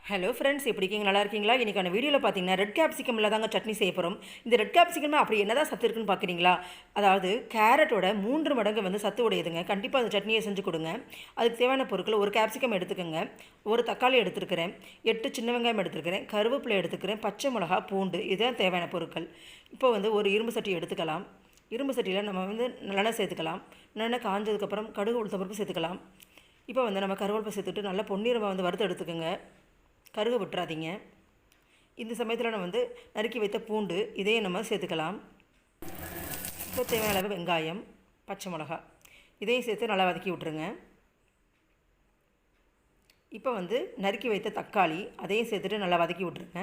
Hello friends, எப்படி இருக்கீங்க? நல்லா இருக்கீங்களா? இன்றைக்கான வீடியோவில் பார்த்தீங்கன்னா ரெட் கேப்சிகமில் தாங்க சட்னி செய்ய போகிறோம். இந்த ரெட் கேப்சிகம் அப்படி என்னதான் சத்து இருக்குன்னு பார்க்குறீங்களா? அதாவது கேரட்டோட 3 மடங்கு வந்து சத்து உடையதுங்க. கண்டிப்பாக அந்த சட்னியை செஞ்சு கொடுங்க. அதுக்கு தேவையான பொருட்கள்: ஒரு கேப்சிகம் எடுத்துக்கோங்க, ஒரு தக்காளி எடுத்துருக்கிறேன், 8 சின்ன வெங்காயம் எடுத்துருக்கிறேன், கருவேப்பிலை எடுத்துக்கிறேன், பச்சை மிளகா, பூண்டு, இதுதான் தேவையான பொருட்கள். இப்போ வந்து ஒரு இரும்பு சட்டி எடுத்துக்கலாம். இரும்பு சட்டியில் நம்ம வந்து நல்லெண்ணெய் சேர்த்துக்கலாம். நல்லெண்ணெய் காஞ்சதுக்கப்புறம் கடுகு, உளுத்தம் பருப்பு சேர்த்துக்கலாம். இப்போ வந்து நம்ம கருவேப்பிலை சேர்த்துட்டு நல்லா பொன்னிறமாக வந்து வறுத்து எடுத்துக்கோங்க. கருக விட்டுறாதீங்க. இந்த சமயத்தில் நம்ம வந்து நறுக்கி வைத்த பூண்டு இதையும் நம்ம சேர்த்துக்கலாம். இப்போ தேவையான அளவு வெங்காயம், பச்சை மிளகா இதையும் சேர்த்து நல்லா வதக்கி விட்டுருங்க. இப்போ வந்து நறுக்கி வைத்த தக்காளி அதையும் சேர்த்துட்டு நல்லா வதக்கி விட்டுருங்க.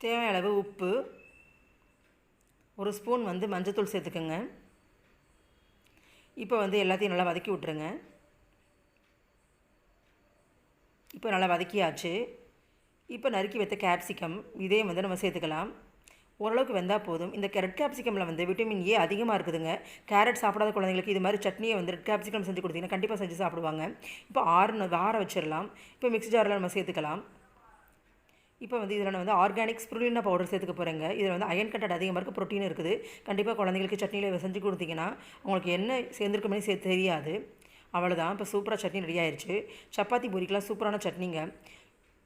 தேவையான அளவு உப்பு, ஒரு ஸ்பூன் வந்து மஞ்சத்தூள் சேர்த்துக்கோங்க. இப்போ வந்து எல்லாத்தையும் நல்லா வதக்கி விட்டுருங்க. இப்போ நல்லா வதக்கியாச்சு. இப்போ நறுக்கி வைத்த கேப்சிகம் இதையும் வந்து நம்ம சேர்த்துக்கலாம். ஓரளவுக்கு வெந்தால் போதும். இந்த ரெட் கேப்சிகமில் வந்து விட்டமின் ஏ அதிகமாக இருக்குதுங்க. கேரட் சாப்பிடாத குழந்தைங்களுக்கு இது மாதிரி சட்னியை வந்து ரெட் கேப்சிகம் செஞ்சு கொடுத்தீங்கன்னா கண்டிப்பாக செஞ்சு சாப்பிடுவாங்க. இப்போ ஆற வச்சிடலாம். இப்போ மிக்ஸி ஜாரில் நம்ம சேர்த்துக்கலாம். இப்போ வந்து இதில் நான் வந்து ஆர்கானிக் ஸ்பிருலினா பவுடர் சேர்த்துக்க போகிறேங்க. இதில் வந்து அயன் கண்டென்ட் அதிகமாக இருக்குது, ப்ரோட்டீன் இருக்குது. கண்டிப்பாக குழந்தைங்களுக்கு சட்னியில் செஞ்சு கொடுத்தீங்கன்னா அவங்களுக்கு என்ன சேர்ந்துருக்குமே தெரியாது. அவ்வளோதான். இப்போ சூப்பராக சட்னி ரெடி ஆயிடுச்சு. சப்பாத்தி பூரிக்கெலாம் சூப்பரான சட்னிங்க.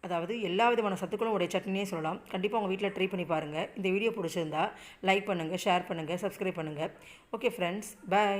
அதாவது எல்லா விதமான சத்துக்களும் உடைய சட்னியே சொல்லலாம். கண்டிப்பாக உங்கள் வீட்டில் ட்ரை பண்ணி பாருங்கள். இந்த வீடியோ பிடிச்சிருந்தா லைக் பண்ணுங்கள், ஷேர் பண்ணுங்கள், சப்ஸ்கிரைப் பண்ணுங்கள். ஓகே ஃப்ரெண்ட்ஸ், பாய்.